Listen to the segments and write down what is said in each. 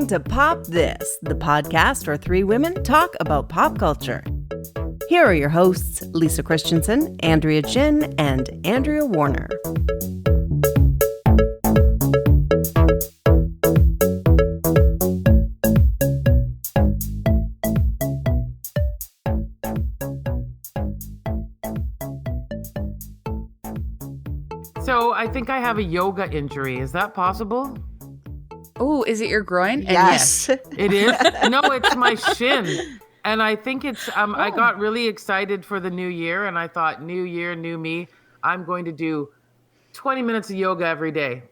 listening to Pop This, the podcast where three women talk about pop culture. Here are your hosts, Lisa Christiansen, Andrea Gin, and Andrea Warner. So I think I have a yoga injury. Is that possible? Oh, is it your groin? Yes. It is? No, it's my shin. And I think it's, I got really excited for the new year and I thought, new year, new me. I'm going to do 20 minutes of yoga every day.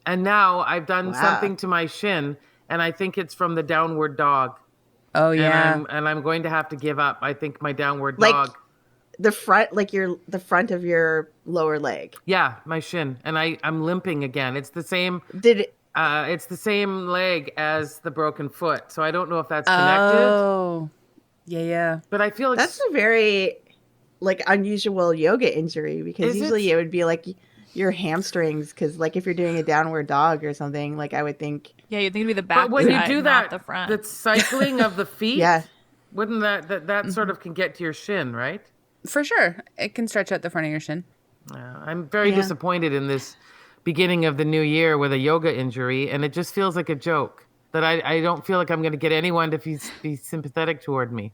And now I've done something to my shin and I think it's from the downward dog. Oh, yeah. And I'm going to have to give up. I think my downward Like dog. the front, like the front of your lower leg. Yeah, my shin. And I'm limping again. It's the same. It's the same leg as the broken foot. So I don't know if that's connected. Oh, yeah. But I feel like That's a very unusual yoga injury because usually it would be like your hamstrings because like if you're doing a downward dog or something, like I would think. Yeah, you'd think it'd be the back. But when you side, do not that, the front. the cycling of the feet, Yeah. wouldn't that sort of can get to your shin, right? For sure. It can stretch out the front of your shin. I'm very disappointed in this beginning of the new year with a yoga injury, and it just feels like a joke that I don't feel like I'm going to get anyone to be sympathetic toward me.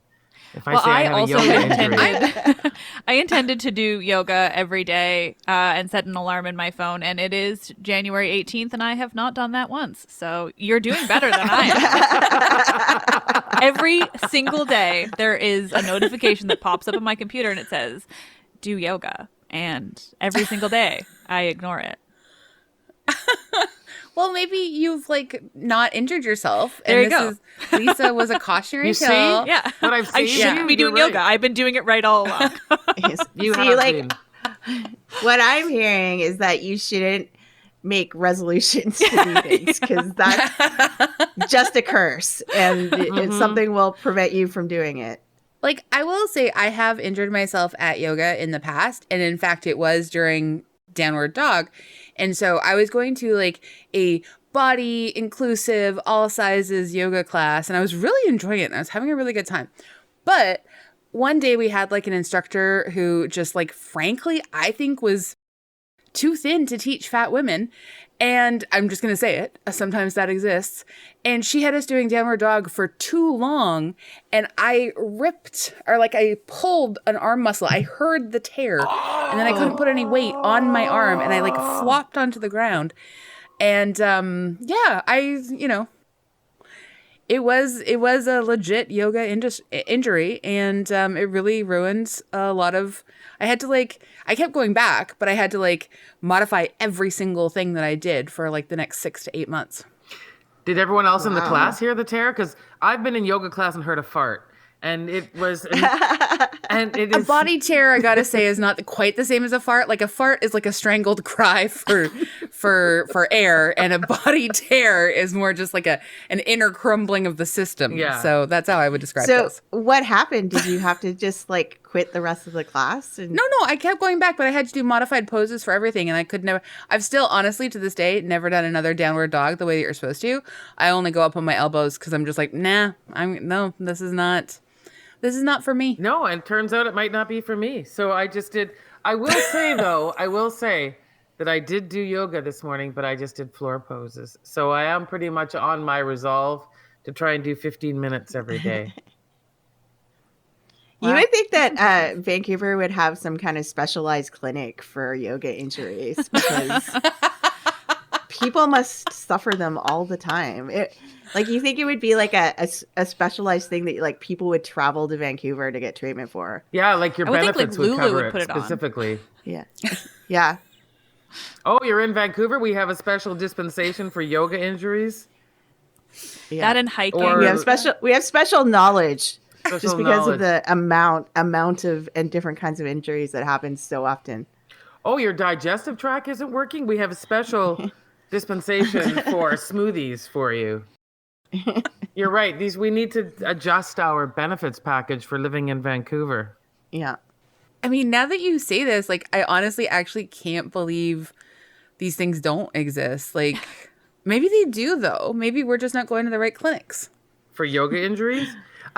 If I have a yoga injury. I intended to do yoga every day and set an alarm in my phone, and it is January 18th, and I have not done that once. So you're doing better than I am. Every single day, there is a notification that pops up on my computer, and it says, do yoga. And every single day, I ignore it. Well, maybe you've not injured yourself. There you go. Lisa was a cautionary tale. Yeah. What I've seen, I shouldn't be doing yoga. I've been doing it right all along. You See, have like been. what I'm hearing is that you shouldn't make resolutions to do things because that's just a curse and something will prevent you from doing it. I will say I have injured myself at yoga in the past. And in fact, it was during downward dog. And so I was going to a body inclusive, all sizes yoga class. And I was really enjoying it. And I was having a really good time. But one day we had an instructor who just frankly, I think was too thin to teach fat women. And I'm just going to say it. Sometimes that exists. And she had us doing downward dog for too long. And I ripped I pulled an arm muscle. I heard the tear. And then I couldn't put any weight on my arm. And I flopped onto the ground. And it was a legit yoga injury. And it really ruined a lot of... I kept going back, but I had to modify every single thing that I did for the next 6 to 8 months. Did everyone else in the class hear the tear? Because I've been in yoga class and heard a fart. And it was... and it is... A body tear, I gotta say, is not quite the same as a fart. A fart is a strangled cry for air, and a body tear is more just an inner crumbling of the system. Yeah. So that's how I would describe So this. what happened? Did you have to just quit the rest of the class? No, I kept going back, but I had to do modified poses for everything, and I could never... I've still, honestly, to this day, never done another downward dog the way that you're supposed to. I only go up on my elbows because I'm just this is not for me. No, and turns out it might not be for me. So I just did. I will say, though, that I did do yoga this morning, but I just did floor poses. So I am pretty much on my resolve to try and do 15 minutes every day. You would think that Vancouver would have some kind of specialized clinic for yoga injuries because people must suffer them all the time. You think it would be a specialized thing that people would travel to Vancouver to get treatment for? Yeah, your I would think, benefits Lulu would cover would put it on. specifically. Yeah. Yeah. Oh, you're in Vancouver? We have a special dispensation for yoga injuries? Yeah. That and hiking. Or- We have special knowledge Special just because knowledge. of the amount of and different kinds of injuries that happen so often. Oh, your digestive tract isn't working? We have a special dispensation for smoothies for you. You're right. We need to adjust our benefits package for living in Vancouver. Yeah. I mean, now that you say this, I honestly actually can't believe these things don't exist. Maybe they do, though. Maybe we're just not going to the right clinics. For yoga injuries?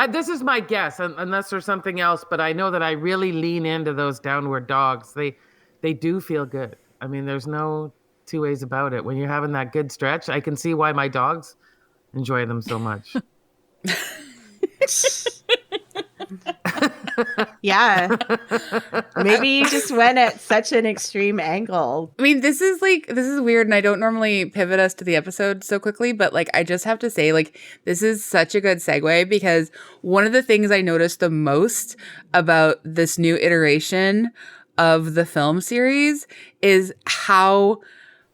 This is my guess, unless there's something else, but I know that I really lean into those downward dogs. They do feel good. I mean, there's no two ways about it. When you're having that good stretch, I can see why my dogs enjoy them so much. Yeah. Maybe you just went at such an extreme angle. I mean, this is weird, and I don't normally pivot us to the episode so quickly, but like, I just have to say, like, this is such a good segue, because one of the things I noticed the most about this new iteration of the film series is how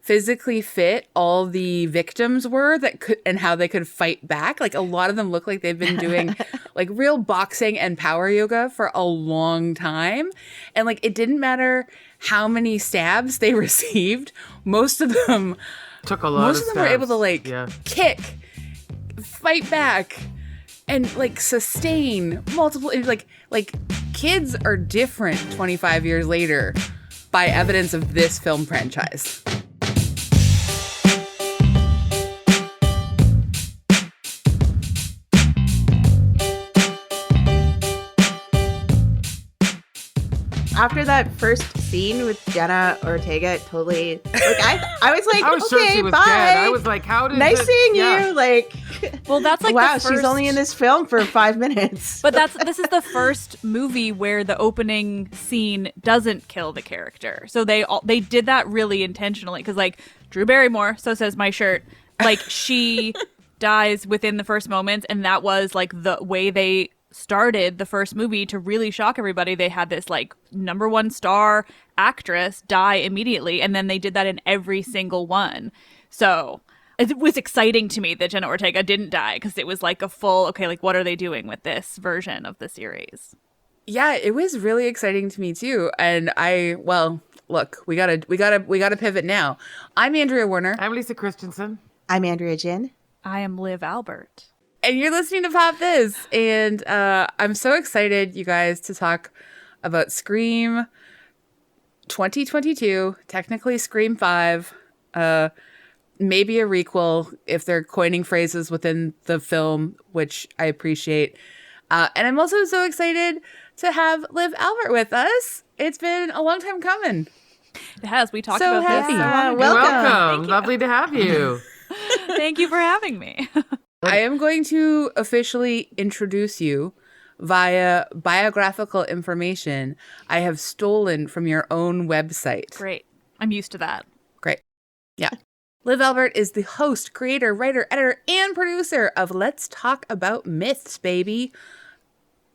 physically fit all the victims were and how they could fight back. Like, a lot of them look like they've been doing like real boxing and power yoga for a long time. And like, it didn't matter how many stabs they received. Most of them took a lot. Most of them were able to like kick, fight back, and like sustain multiple, like kids are different 25 years later by evidence of this film franchise. After that first scene with Jenna Ortega, totally, like, I was like, I was okay, sure she was bye. dead. I was like, how did nice seeing yeah. you. Like, well, that's like wow, the first... she's only in this film for 5 minutes. But this is the first movie where the opening scene doesn't kill the character. So they did that really intentionally, because like Drew Barrymore, so says my shirt, like she dies within the first moments, and that was like the way they started the first movie to really shock everybody. They had this like #1 star actress die immediately, and then they did that in every single one. So it was exciting to me that Jenna Ortega didn't die, because it was like a full, okay, like what are they doing with this version of the series? Yeah, it was really exciting to me too. And look, we gotta pivot now. I'm Andrea Warner. I'm Lisa Christiansen. I'm Andrea Gin. I am Liv Albert. And you're listening to Pop This. And I'm so excited, you guys, to talk about Scream 2022, technically Scream 5, maybe a requel if they're coining phrases within the film, which I appreciate. And I'm also so excited to have Liv Albert with us. It's been a long time coming. It has. We talked So about happy. this. Welcome. Lovely to have you. Thank you for having me. I am going to officially introduce you via biographical information I have stolen from your own website. Great. I'm used to that. Great. Yeah. Liv Albert is the host, creator, writer, editor, and producer of Let's Talk About Myths, baby.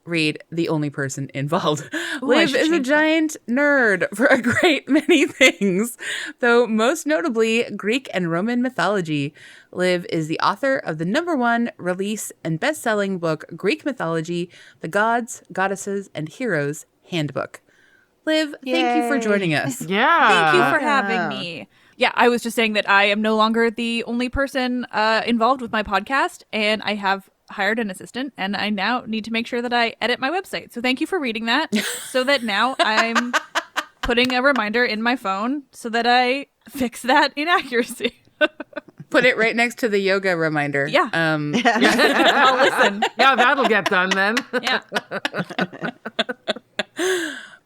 Reed, the only person involved. Ooh, Liv is a giant nerd for a great many things, though most notably Greek and Roman mythology. Liv is the author of the #1 release and best-selling book, Greek Mythology, The Gods, Goddesses, and Heroes Handbook. Liv, thank you for joining us. Yeah. Thank you for having me. Yeah, I was just saying that I am no longer the only person involved with my podcast, and I have hired an assistant, and I now need to make sure that I edit my website. So thank you for reading that, so that now I'm putting a reminder in my phone so that I fix that inaccuracy. Put it right next to the yoga reminder. Yeah. I'll listen. Yeah, that'll get done then. Yeah.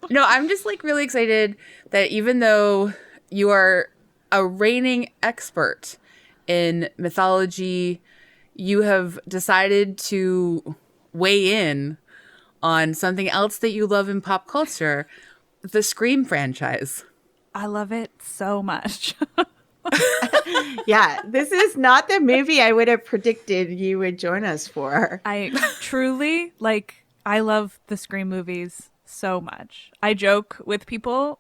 No, I'm just like really excited that even though you are a reigning expert in mythology, you have decided to weigh in on something else that you love in pop culture, the Scream franchise. I love it so much. Yeah, this is not the movie I would have predicted you would join us for. I truly, I love the Scream movies so much. I joke with people,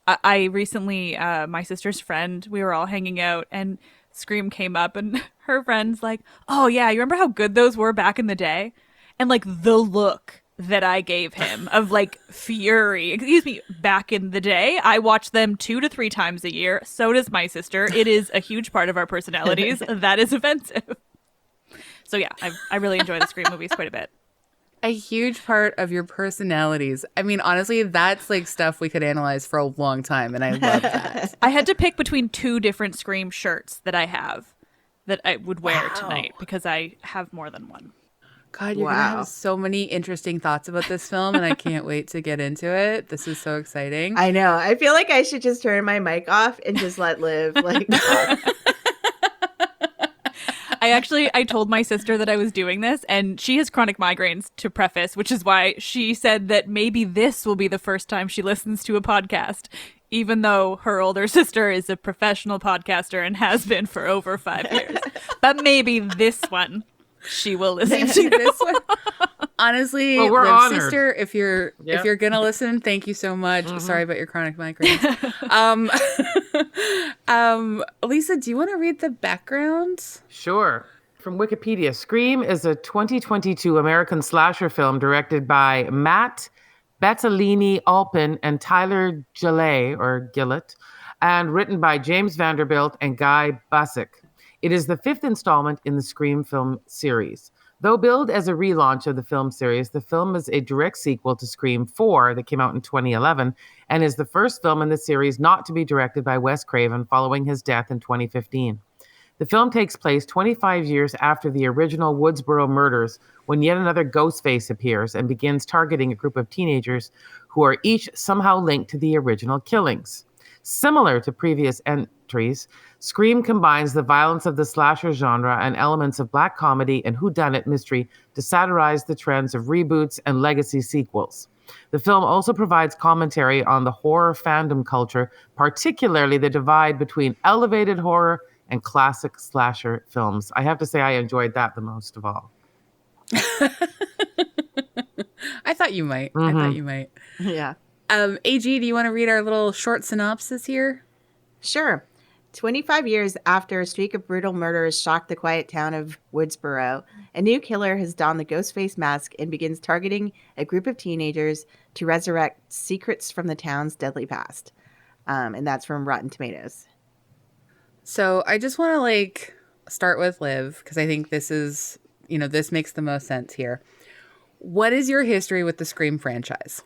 I recently, my sister's friend, we were all hanging out, and Scream came up, and her friend's like, oh yeah, you remember how good those were back in the day? And the look that I gave him of fury, excuse me, back in the day. I watch them 2 to 3 times a year. So does my sister. It is a huge part of our personalities. That is offensive. So yeah, I really enjoy the Scream movies quite a bit. a huge part of your personalities. I mean, honestly, that's like stuff we could analyze for a long time, and I love that. I had to pick between 2 different Scream shirts that I have that I would wear tonight because I have more than one. God, you're gonna have so many interesting thoughts about this film, and I can't wait to get into it. This is so exciting. I know. I feel like I should just turn my mic off and just let Liv like talk. I told my sister that I was doing this, and she has chronic migraines, to preface, which is why she said that maybe this will be the first time she listens to a podcast, even though her older sister is a professional podcaster and has been for over 5 years. But maybe this one she will listen to. This one. Honestly, well, we're Liv's honored. sister, if you're gonna listen, thank you so much. Sorry about your chronic migraines. Lisa, do you want to read the background? Sure. From Wikipedia, Scream is a 2022 American slasher film directed by Matt Bettalini-Alpin and Tyler Gillett, and written by James Vanderbilt and Guy Busick. It is the 5th installment in the Scream film series. Though billed as a relaunch of the film series, the film is a direct sequel to Scream 4 that came out in 2011 and is the first film in the series not to be directed by Wes Craven following his death in 2015. The film takes place 25 years after the original Woodsboro murders, when yet another ghost face appears and begins targeting a group of teenagers who are each somehow linked to the original killings. Similar to previous entries, Scream combines the violence of the slasher genre and elements of black comedy and whodunit mystery to satirize the trends of reboots and legacy sequels. The film also provides commentary on the horror fandom culture, particularly the divide between elevated horror and classic slasher films. I have to say I enjoyed that the most of all. I thought you might. Yeah. AG, do you want to read our little short synopsis here? Sure. 25 years after a streak of brutal murders shocked the quiet town of Woodsboro, a new killer has donned the Ghostface mask and begins targeting a group of teenagers to resurrect secrets from the town's deadly past. And that's from Rotten Tomatoes. So I just want to start with Liv, because I think this is, this makes the most sense here. What is your history with the Scream franchise?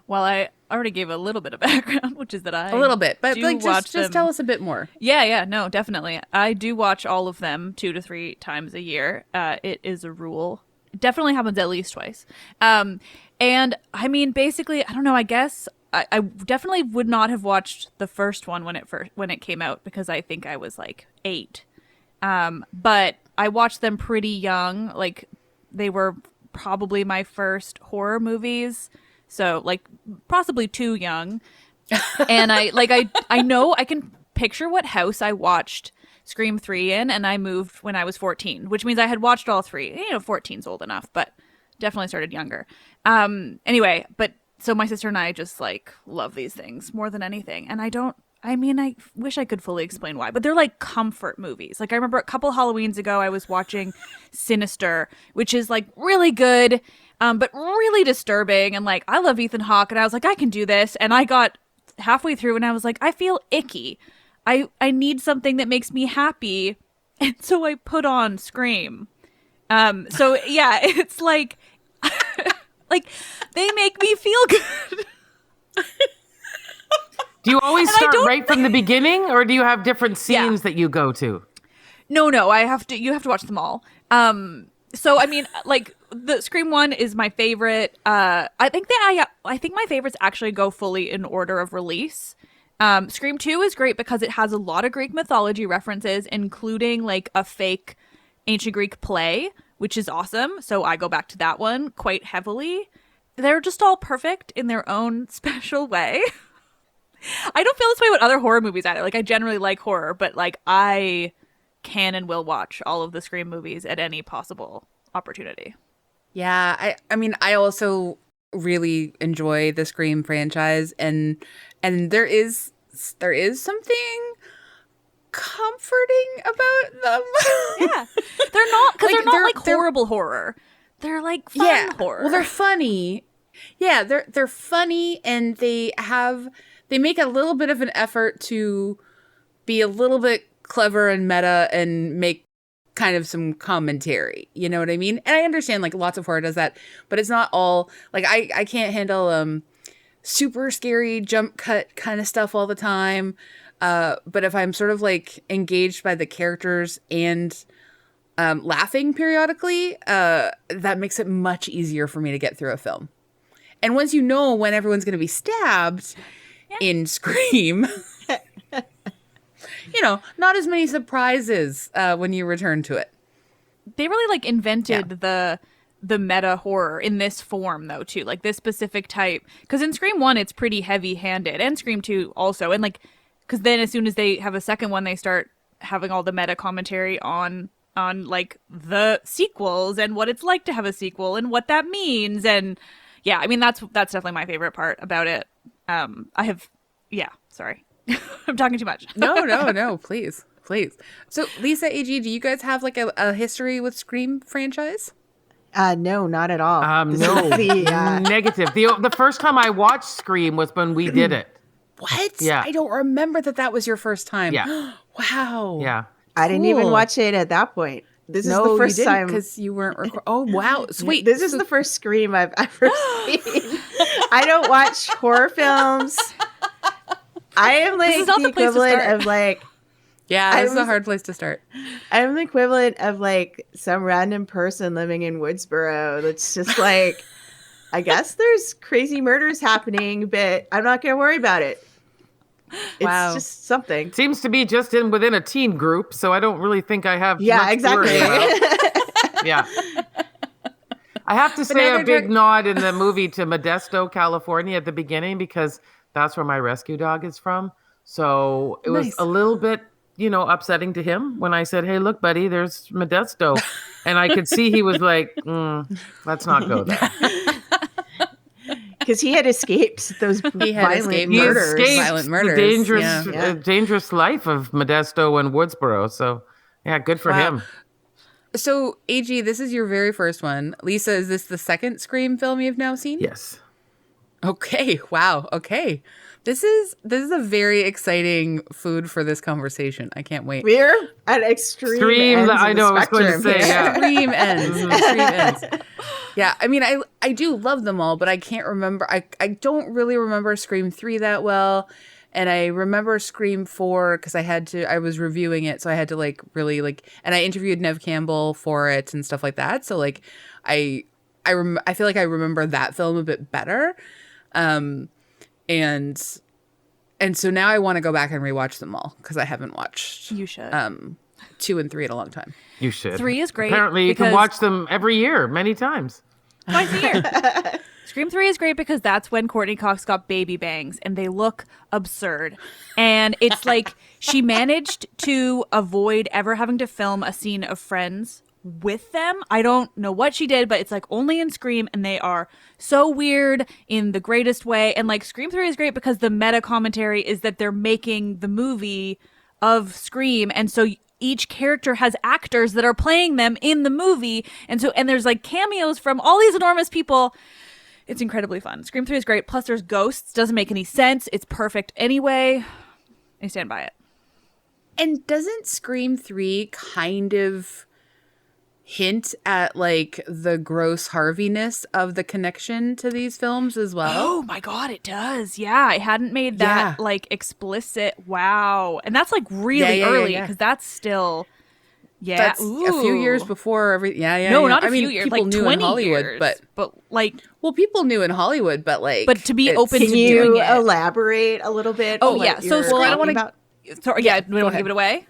Well, I already gave a little bit of background, which is that I a little bit, but just tell us a bit more. Yeah, no, definitely. I do watch all of them 2 to 3 times a year. It is a rule. It definitely happens at least twice. And I mean, basically, I don't know. I guess I definitely would not have watched the first one when it came out, because I think I was 8. But I watched them pretty young. They were probably my first horror movies. So possibly too young. And I know I can picture what house I watched Scream 3 in, and I moved when I was 14, which means I had watched all 3. 14's old enough, but definitely started younger. Anyway, but so my sister and I just love these things more than anything. And I wish I could fully explain why, but they're comfort movies. I remember a couple Halloweens ago, I was watching Sinister, which is really good, but really disturbing. And I love Ethan Hawke, and I was I can do this. And I got halfway through and I was I feel icky. I need something that makes me happy. And so I put on Scream. So yeah, it's they make me feel good. Do you always start right from the beginning, or do you have different scenes that you go to? No, you have to watch them all. So I mean, the Scream 1 is my favorite. I think my favorites actually go fully in order of release. Scream 2 is great because it has a lot of Greek mythology references, including a fake ancient Greek play, which is awesome. So I go back to that one quite heavily. They're just all perfect in their own special way. I don't feel this way with other horror movies either. I generally like horror, but I can and will watch all of the Scream movies at any possible opportunity. Yeah, I mean, I also really enjoy the Scream franchise, and there is something comforting about them. Yeah, they're not, because they're not horrible horror. They're fun horror. Well, they're funny. Yeah, they're funny, and they make a little bit of an effort to be a little bit clever and meta and make kind of some commentary. You know what I mean? And I understand like lots of horror does that, but it's not all like I can't handle super scary jump cut kind of stuff all the time. But if I'm sort of like engaged by the characters and laughing periodically, that makes it much easier for me to get through a film. And once you know when everyone's going to be stabbed in Scream, you know, not as many surprises when you return to it. They really like invented the meta horror in this form though too, like this specific type. Because in Scream 1, it's pretty heavy-handed, and Scream 2 also, and like because then as soon as they have a second one, they start having all the meta commentary on like the sequels and what it's like to have a sequel and what that means. And yeah, I mean that's definitely my favorite part about it. Sorry. I'm talking too much. No, please. So Lisa, AG, do you guys have like a history with Scream franchise? No, not at all. No, negative. The first time I watched Scream was when we did it. What? Yeah. I don't remember that was your first time. Yeah. Wow. Yeah. I didn't even watch it at that point. This is the first time because you weren't. Oh wow, sweet. This is the first Scream I've ever seen. I don't watch horror films. I am like the equivalent of like. Yeah, this is a hard place to start. I'm the equivalent of like some random person living in Woodsboro that's just like, I guess there's crazy murders happening, but I'm not going to worry about it. It's just something. Seems to be just within a teen group, so I don't really think I have. Yeah, much exactly. To worry about. Yeah. I have to say a big nod in the movie to Modesto, California at the beginning, because that's where my rescue dog is from. So it was a little bit, upsetting to him when I said, "Hey, look, buddy, there's Modesto." And I could see he was like, let's not go there. Because he had escaped those violent murders. The dangerous life of Modesto and Woodsboro. So, yeah, good for him. So, AG, this is your very first one. Lisa, is this the second Scream film you've now seen? Yes. Okay. Wow. Okay. This is a very exciting food for this conversation. I can't wait. We're at extreme ends I know. I was going to say, extreme ends. Extreme ends. Yeah. I mean, I do love them all, but I can't remember. I don't really remember Scream 3 that well, and I remember Scream 4 because I was reviewing it, so I had to like really like, and I interviewed Nev Campbell for it and stuff like that. So like, I feel like I remember that film a bit better. And so now I want to go back and rewatch them all because I haven't watched. You should. 2 and 3 in a long time. You should. 3 is great. Apparently, you can watch them every year, many times. Twice a year. Scream 3 is great because that's when Courtney Cox got baby bangs, and they look absurd. And it's like she managed to avoid ever having to film a scene of Friends with them. I don't know what she did, but it's like only in Scream, and they are so weird in the greatest way. And like Scream 3 is great because the meta commentary is that they're making the movie of Scream, and so each character has actors that are playing them in the movie, and there's like cameos from all these enormous people. It's incredibly fun. Scream 3 is great. Plus there's ghosts. Doesn't make any sense. It's perfect anyway. I stand by it. And doesn't Scream 3 kind of hint at like the gross Harvey-ness of the connection to these films as well? Oh my god, it does. Yeah, I hadn't made that like explicit. Wow. And that's like really early because that's still that's a few years before not a few years, people like knew 20 in Hollywood, years, but like people knew in Hollywood, but to be open to can doing you it. don't want to give it away.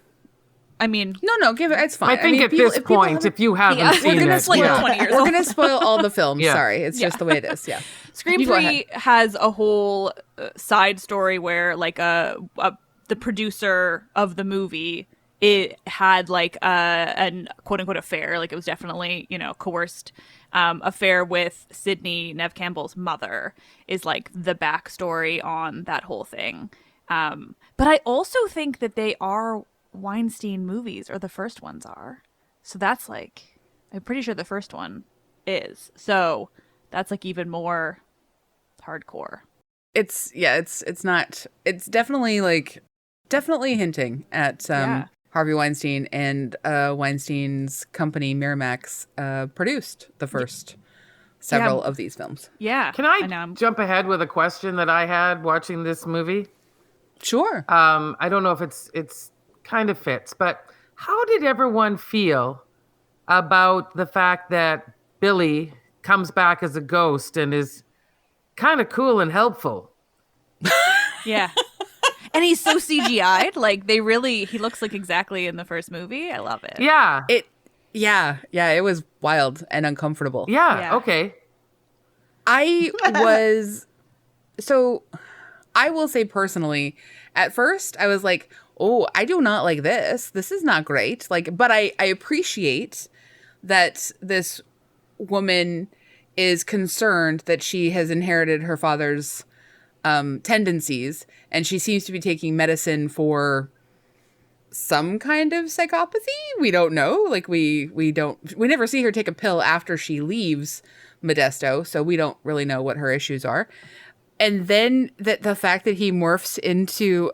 I mean, no, give it. It's fine. I think at this point, if you haven't seen we're gonna it, 20 years. We're gonna spoil all the films. Yeah. Sorry, it's just the way it is. Yeah. Scream 3 has a whole side story where like the producer of the movie, it had like an quote unquote affair. Like it was definitely coerced affair with Sydney, Nev Campbell's mother, is like the backstory on that whole thing. But I also think that they are Weinstein movies, or the first ones are. So that's like, I'm pretty sure the first one is. So that's like even more hardcore. It's definitely hinting at Harvey Weinstein and Weinstein's company Miramax produced the first several of these films. Yeah. Can I jump ahead with a question that I had watching this movie? Sure. I don't know if it's kind of fits, but how did everyone feel about the fact that Billy comes back as a ghost and is kind of cool and helpful? Yeah. And he's so CGI'd. Like he looks like exactly in the first movie. I love it. Yeah. It was wild and uncomfortable. Yeah. Okay. I will say personally, at first I was like, oh, I do not like this. This is not great. Like, but I appreciate that this woman is concerned that she has inherited her father's tendencies, and she seems to be taking medicine for some kind of psychopathy. We don't know. Like we never see her take a pill after she leaves Modesto, so we don't really know what her issues are. And then the fact that he morphs into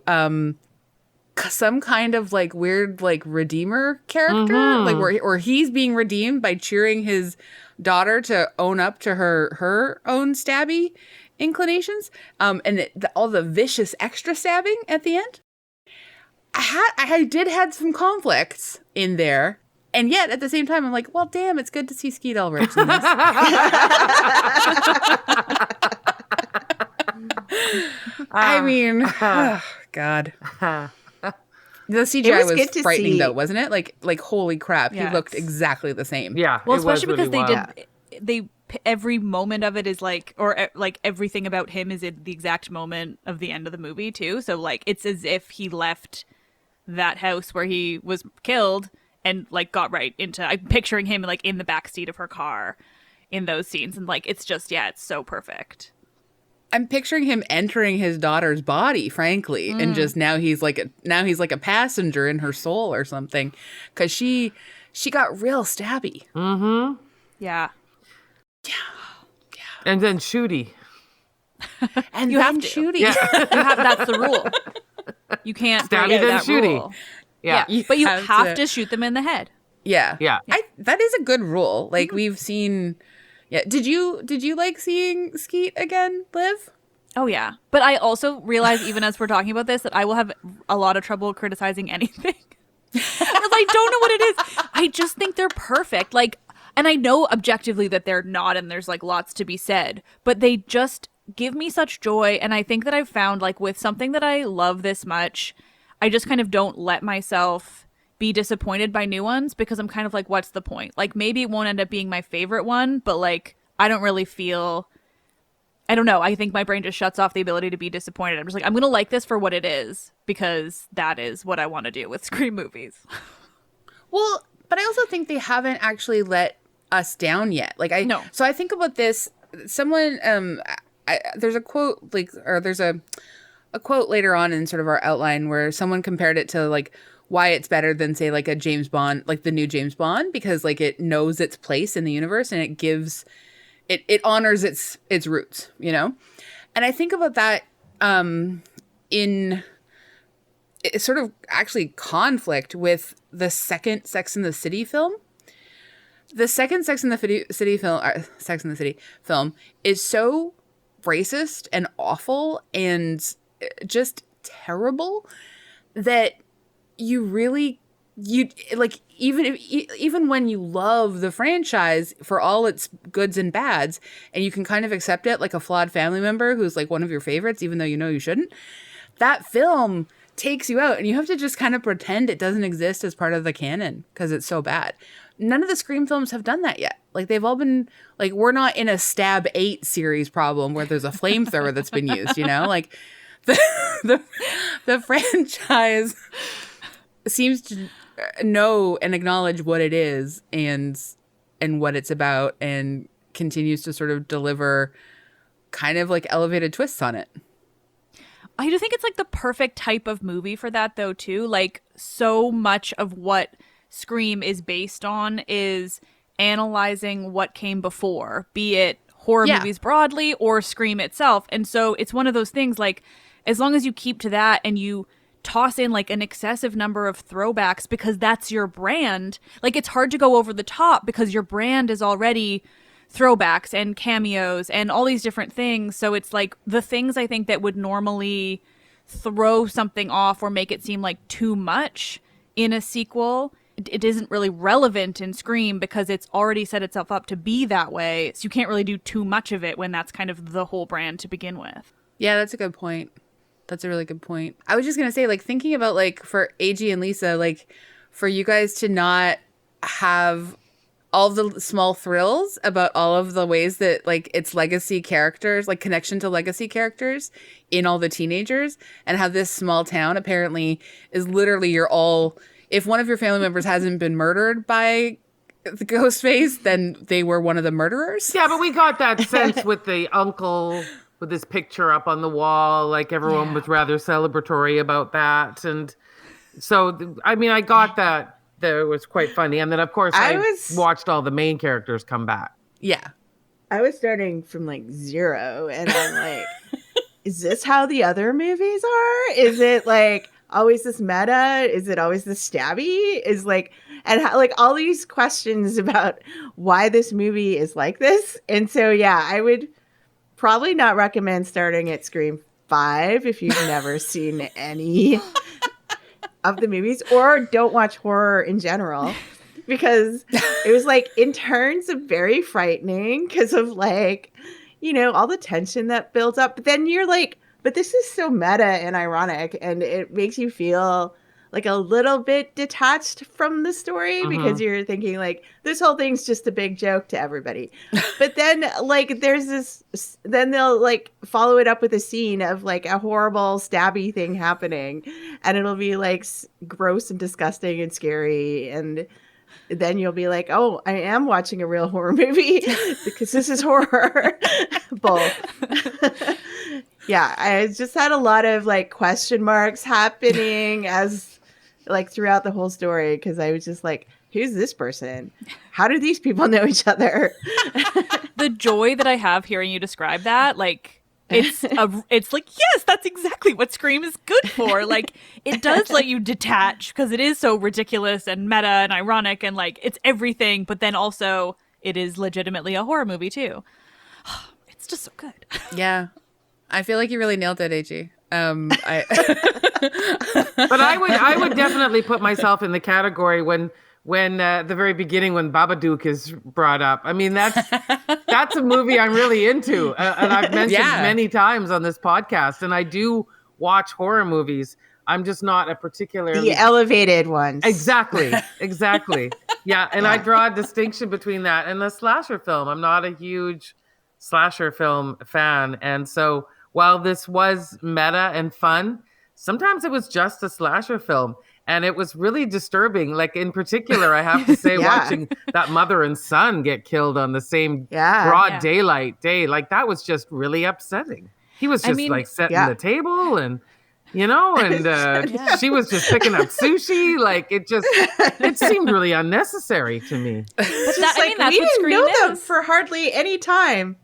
some kind of like weird like redeemer character, like where he's being redeemed by cheering his daughter to own up to her own stabby inclinations, and all the vicious extra stabbing at the end. I did had some conflicts in there, and yet at the same time I'm like, well, damn, it's good to see Skeet Ulrich in this. I mean, oh, God. The CGI was frightening, though, wasn't it? Like holy crap, Yes. He looked exactly the same. Yeah. Well, it was especially because really wild. they every moment of it is like, or like everything about him is at the exact moment of the end of the movie too. So like it's as if he left that house where he was killed and like got right into. I'm picturing him like in the backseat of her car in those scenes, and like it's just it's so perfect. I'm picturing him entering his daughter's body, frankly, and just now he's like a passenger in her soul or something, because she got real stabby. Mm-hmm. Yeah. And then Shooty. And You then have to. Shooty. Yeah. That's the rule. You can't Stabby break then that shooty. rule. Yeah. But you have have to- to shoot them in the head. Yeah. Yeah. That is a good rule. Like we've seen. Yeah. Did you like seeing Skeet again, Liv? Oh, yeah. But I also realize, even as we're talking about this, that I will have a lot of trouble criticizing anything. Because I don't know what it is. I just think they're perfect. Like, and I know objectively that they're not, and there's like lots to be said, but they just give me such joy. And I think that I've found, like, with something that I love this much, I just kind of don't let myself be disappointed by new ones, because I'm kind of like, what's the point? Like, maybe it won't end up being my favorite one, but like, I don't really feel... I don't know. I think my brain just shuts off the ability to be disappointed. I'm just like, I'm going to like this for what it is, because that is what I want to do with Scream movies. Well, but I also think they haven't actually let us down yet. No. So I think about this. Someone, there's a quote, there's a quote later on in sort of our outline where someone compared it to like why it's better than, say, like a James Bond, like the new James Bond, because like it knows its place in the universe and it gives. It honors its roots, you know? And I think about that in sort of actually conflict with the second Sex and the City film. The second Sex and the City film is so racist and awful and just terrible that even when you love the franchise for all its goods and bads, and you can kind of accept it like a flawed family member who's like one of your favorites, even though you know you shouldn't, that film takes you out and you have to just kind of pretend it doesn't exist as part of the canon because it's so bad. None of the Scream films have done that yet. Like, they've all been like, we're not in a Stab 8 series problem where there's a flamethrower that's been used, you know? Like the franchise seems to know and acknowledge what it is and what it's about, and continues to sort of deliver kind of like elevated twists on it. I do think it's like the perfect type of movie for that, though, too. Like, so much of what Scream is based on is analyzing what came before, be it horror movies broadly or Scream itself. And so it's one of those things, like, as long as you keep to that and you toss in like an excessive number of throwbacks because that's your brand. Like, it's hard to go over the top because your brand is already throwbacks and cameos and all these different things. So it's like the things I think that would normally throw something off or make it seem like too much in a sequel, it isn't really relevant in Scream because it's already set itself up to be that way. So you can't really do too much of it when that's kind of the whole brand to begin with. Yeah, that's a good point. That's a really good point. I was just going to say, like, thinking about, like, for AG and Lisa, like, for you guys to not have all the small thrills about all of the ways that, like, it's legacy characters, like, connection to legacy characters in all the teenagers, and how this small town apparently is literally if one of your family members hasn't been murdered by the Ghostface, then they were one of the murderers. Yeah, but we got that sense with the uncle with his picture up on the wall, like everyone was rather celebratory about that. And so, I mean, I got that. That was quite funny. And then, of course, I watched all the main characters come back. Yeah. I was starting from like 0, and I'm like, is this how the other movies are? Is it like always this meta? Is it always this stabby? Is like, and how, like all these questions about why this movie is like this. And so, yeah, I would probably not recommend starting at Scream 5 if you've never seen any of the movies, or don't watch horror in general, because it was like in turns of very frightening because of like, you know, all the tension that builds up. But then you're like, but this is so meta and ironic, and it makes you feel like a little bit detached from the story because you're thinking like this whole thing's just a big joke to everybody. But then like there's this, then they'll like follow it up with a scene of like a horrible stabby thing happening, and it'll be like gross and disgusting and scary, and then you'll be like, oh, I am watching a real horror movie because this is horror. Both. Yeah, I just had a lot of like question marks happening as like throughout the whole story, because I was just like, who's this person? How do these people know each other? The joy that I have hearing you describe that, like, it's like, yes, that's exactly what Scream is good for. Like, it does let you detach because it is so ridiculous and meta and ironic and like it's everything, but then also it is legitimately a horror movie too. It's just so good. Yeah. I feel like you really nailed it, AG. But I would definitely put myself in the category when the very beginning, when Babadook is brought up. I mean, that's a movie I'm really into, and I've mentioned many times on this podcast. And I do watch horror movies. I'm just not a particularly the elevated ones. Exactly. Yeah, and I draw a distinction between that and the slasher film. I'm not a huge slasher film fan, and so while this was meta and fun, sometimes it was just a slasher film. And it was really disturbing. Like, in particular, I have to say, watching that mother and son get killed on the same broad daylight day, like, that was just really upsetting. He was just, like, setting the table and, you know, and she was just picking up sushi. Like, it seemed really unnecessary to me. But that's we what didn't Scream know is. them for hardly any time.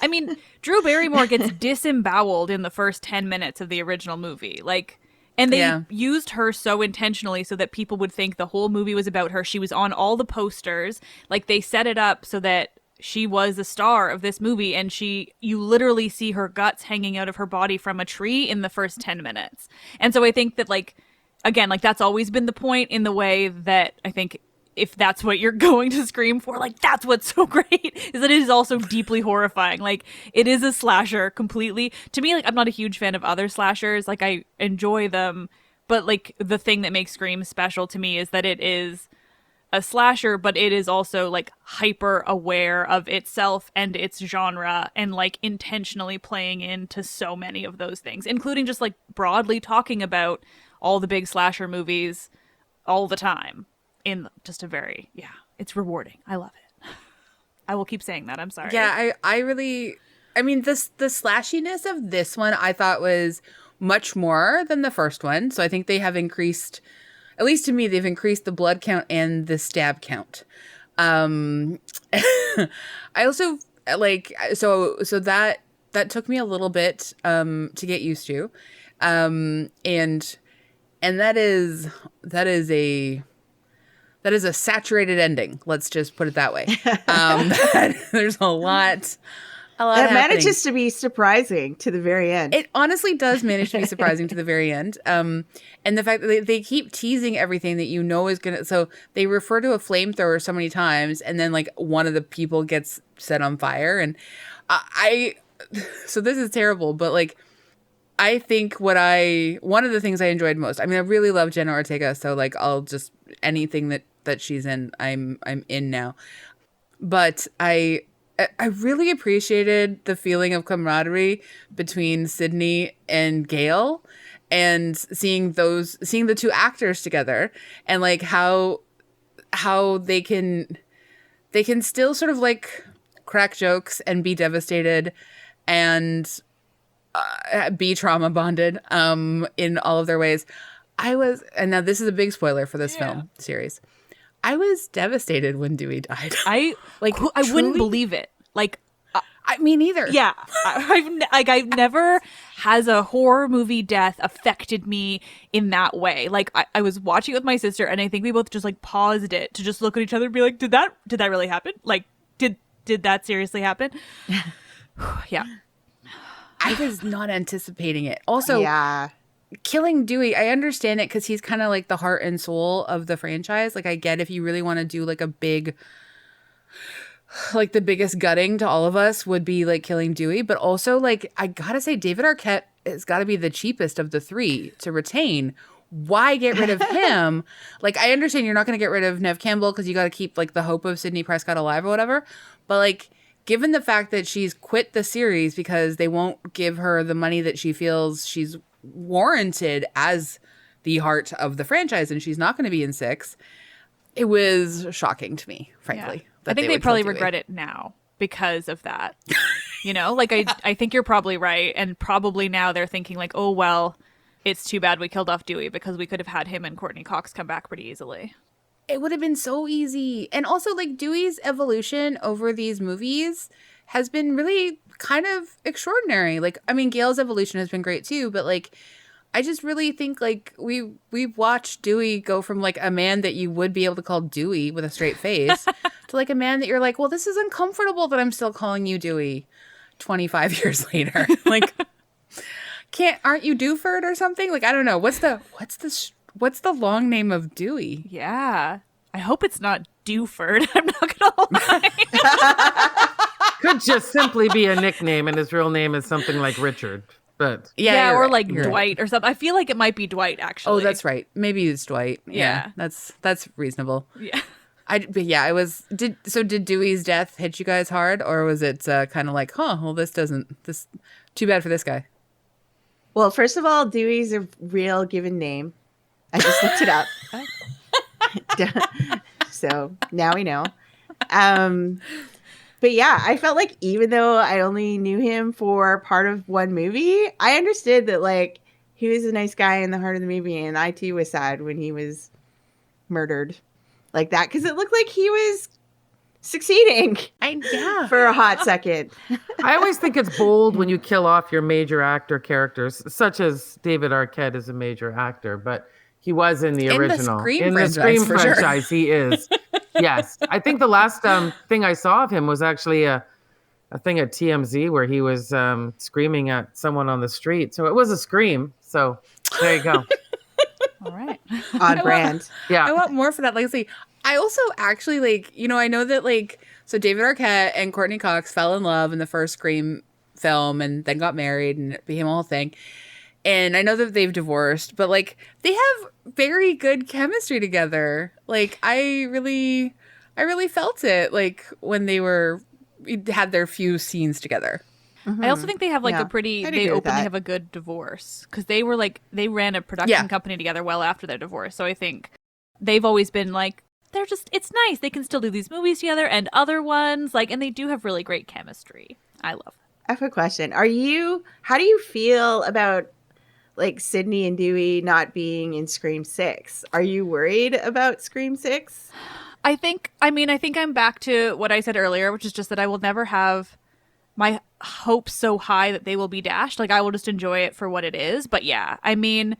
I mean, Drew Barrymore gets disemboweled in the first 10 minutes of the original movie. Like, and they used her so intentionally so that people would think the whole movie was about her. She was on all the posters. Like, they set it up so that she was the star of this movie, and you literally see her guts hanging out of her body from a tree in the first 10 minutes. And so I think that, like, again, like, that's always been the point, in the way that I think if that's what you're going to Scream for, like, that's what's so great, is that it is also deeply horrifying. Like, it is a slasher completely. To me, like, I'm not a huge fan of other slashers. Like, I enjoy them, but, like, the thing that makes Scream special to me is that it is a slasher, but it is also, like, hyper aware of itself and its genre, and, like, intentionally playing into so many of those things, including just, like, broadly talking about all the big slasher movies all the time. In just a very, it's rewarding. I love it. I will keep saying that. I'm sorry. Yeah, I mean, the slashiness of this one I thought was much more than the first one. So I think they have increased, at least to me, they've increased the blood count and the stab count. I also like, so that took me a little bit to get used to. And And that is a saturated ending. Let's just put it that way. There's a lot that happening. manages to be surprising to the very end. It honestly does manage to be surprising to the very end. And the fact that they keep teasing everything that you know is going to... So they refer to a flamethrower so many times, and then like one of the people gets set on fire. And so this is terrible, but like, I think one of the things I enjoyed most, I mean, I really love Jenna Ortega. So like, I'll just, anything that she's in, I'm in now. But I really appreciated the feeling of camaraderie between Sydney and Gail, and seeing the two actors together, and like how they can still sort of like crack jokes and be devastated and be trauma bonded in all of their ways. And now this is a big spoiler for this film series. I was devastated when Dewey died. I wouldn't believe it. Like, me neither. Yeah, I've never has a horror movie death affected me in that way. Like, I was watching it with my sister, and I think we both just like paused it to just look at each other and be like, did that really happen? Like, did that seriously happen? Yeah, I was not anticipating it. Also, yeah. Killing Dewey, I understand it because he's kind of like the heart and soul of the franchise. Like, I get if you really want to do like a big, like the biggest gutting to all of us would be like killing Dewey. But also, like, I gotta say, David Arquette has got to be the cheapest of the three to retain. Why get rid of him? Like, I understand you're not going to get rid of Neve Campbell because you got to keep like the hope of Sidney Prescott alive or whatever. But like, given the fact that she's quit the series because they won't give her the money that she feels she's warranted as the heart of the franchise, and she's not going to be in 6, it was shocking to me, frankly. I think they probably regret it now because of that. You know, like I think you're probably right, and probably now they're thinking like, oh well, it's too bad we killed off Dewey because we could have had him and Courtney Cox come back pretty easily. It would have been so easy. And also, like, Dewey's evolution over these movies has been really kind of extraordinary. Like, I mean, Gail's evolution has been great too, but like, I just really think like we've watched Dewey go from like a man that you would be able to call Dewey with a straight face to like a man that you're like, well, this is uncomfortable that I'm still calling you Dewey 25 years later. Like, aren't you Dewford or something? Like, I don't know. What's the long name of Dewey? Yeah. I hope it's not Dewford. I'm not gonna lie. Could just simply be a nickname, and his real name is something like Richard. But yeah, or right. like Dwight or something. I feel like it might be Dwight, actually. Oh, that's right. Maybe it's Dwight. Yeah. That's reasonable. Yeah. Did Dewey's death hit you guys hard, or was it kind of like, well, this too bad for this guy? Well, first of all, Dewey's a real given name. I just looked it up. So now we know. But yeah, I felt like even though I only knew him for part of one movie, I understood that like he was a nice guy in the heart of the movie, and I too was sad when he was murdered like that, because it looked like he was succeeding for a hot second. I always think it's bold when you kill off your major actor characters, such as David Arquette is a major actor, but he was in the original. In the Scream franchise, sure. He is. Yes. I think the last thing I saw of him was actually a thing at TMZ where he was screaming at someone on the street. So it was a scream. So there you go. All right. On brand. Yeah. I want more for that legacy. I also actually like, you know, I know that like, so David Arquette and Courtney Cox fell in love in the first Scream film and then got married and it became a whole thing. And I know that they've divorced, but like they have very good chemistry together. Like I really felt it like when they had their few scenes together. Mm-hmm. I also think they have like they openly have a good divorce because they ran a production company together well after their divorce. So I think they've always been like, it's nice. They can still do these movies together and other ones and they do have really great chemistry. I love them. I have a question. How do you feel about like Sydney and Dewey not being in Scream 6? Are you worried about Scream 6? I think I'm back to what I said earlier, which is just that I will never have my hopes so high that they will be dashed. Like I will just enjoy it for what it is. But yeah, I mean,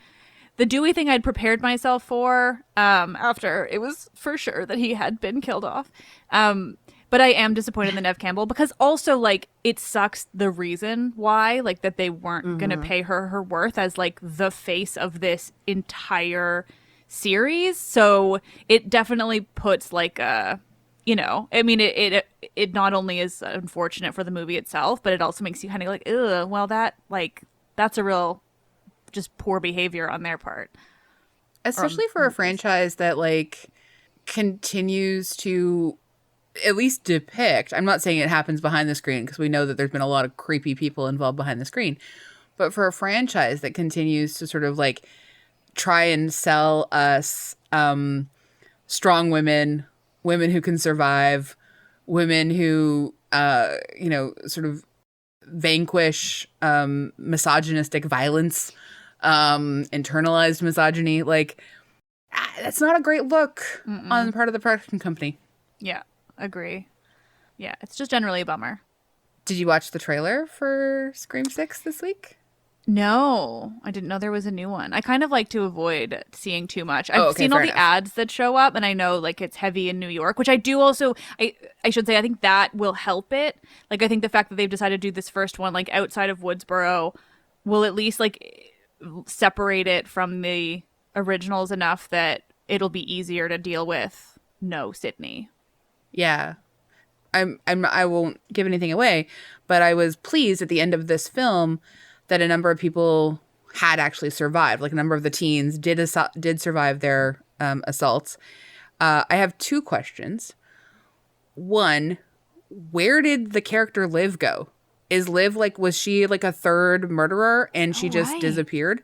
the Dewey thing I'd prepared myself for after it was for sure that he had been killed off. But I am disappointed in the Neve Campbell because also, like, it sucks the reason why, like, that they weren't going to pay her worth as, like, the face of this entire series. So it definitely puts, like, a, you know, I mean, it not only is unfortunate for the movie itself, but it also makes you kind of like, ugh, well, that's a real just poor behavior on their part. Especially for a franchise that, like, continues to at least depict, I'm not saying it happens behind the screen because we know that there's been a lot of creepy people involved behind the screen, but for a franchise that continues to sort of like try and sell us strong women who can survive, women who you know, sort of vanquish misogynistic violence, internalized misogyny, like that's not a great look on the part of the production company. Yeah. Agree. Yeah, it's just generally a bummer. Did you watch the trailer for Scream 6 this week? No, I didn't know there was a new one. I kind of like to avoid seeing too much. I've seen all the ads that show up, and I know like it's heavy in New York, which I do also, I should say, I think that will help it. Like, I think the fact that they've decided to do this first one, like outside of Woodsboro, will at least like separate it from the originals enough that it'll be easier to deal with. No, Sydney. Yeah. I won't give anything away, but I was pleased at the end of this film that a number of people had actually survived. Like a number of the teens did survive their assaults. I have two questions. One, where did the character Liv go? Is Liv like, was she like a third murderer and she just disappeared?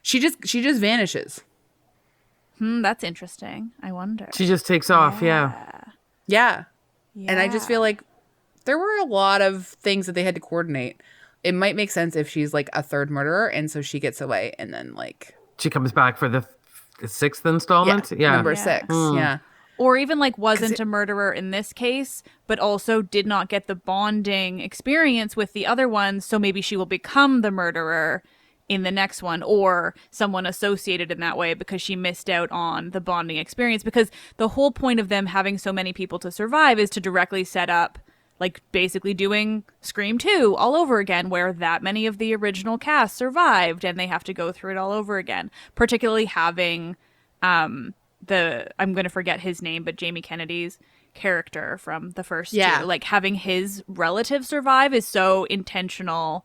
She just vanishes. That's interesting. I wonder. She just takes off. Yeah. Yeah. And I just feel like there were a lot of things that they had to coordinate. It might make sense if she's like a third murderer and so she gets away and then like she comes back for the sixth installment. Yeah. Number 6. Yeah. Or even like wasn't a murderer in this case, but also did not get the bonding experience with the other ones. So maybe she will become the murderer in the next one, or someone associated in that way because she missed out on the bonding experience. Because the whole point of them having so many people to survive is to directly set up, like, basically doing Scream 2 all over again, where that many of the original cast survived and they have to go through it all over again. Particularly having I'm going to forget his name, but Jamie Kennedy's character from the first two, like having his relative survive is so intentional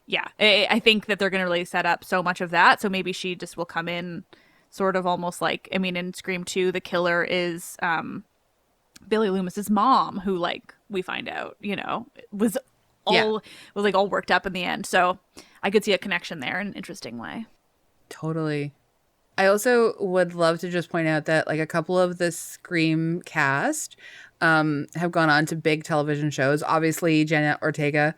yeah, I think that they're going to really set up so much of that. So maybe she just will come in sort of almost like, I mean, in Scream 2, the killer is Billy Loomis's mom, who, like, we find out, you know, was all worked up in the end. So I could see a connection there in an interesting way. Totally. I also would love to just point out that, like, a couple of the Scream cast have gone on to big television shows. Obviously, Jenna Ortega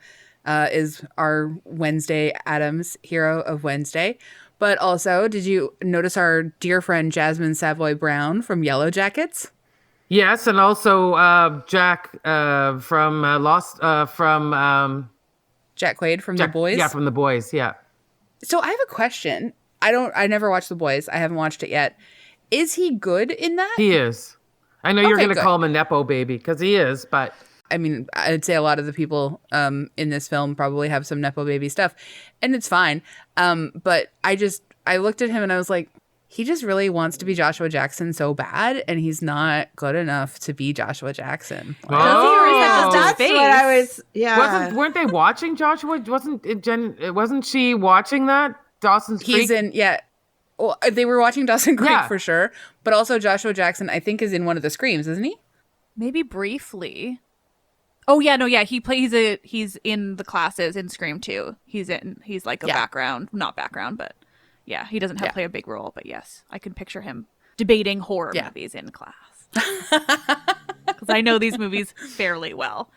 is our Wednesday Addams hero of Wednesday. But also, did you notice our dear friend Jasmine Savoy Brown from Yellow Jackets? Yes, and also Jack from Lost, from Jack Quaid from The Boys? Yeah, from The Boys, yeah. So I have a question. I never watched The Boys. I haven't watched it yet. Is he good in that? He is. I know you're going to call him a Nepo baby, because he is, but... I mean, I'd say a lot of the people in this film probably have some Nepo baby stuff, and it's fine. But I looked at him and I was like, he just really wants to be Joshua Jackson so bad, and he's not good enough to be Joshua Jackson. That's what I was. Yeah, weren't they watching Joshua? Wasn't she watching that Dawson's Creek? He's in. Yeah. Well, they were watching Dawson Creek for sure, but also Joshua Jackson, I think, is in one of the Screams, isn't he? Maybe briefly. Oh yeah, no, yeah, he's in the classes in Scream 2. He's like a background, not background, but yeah, he doesn't play a big role, but yes, I can picture him debating horror movies in class. Because I know these movies fairly well.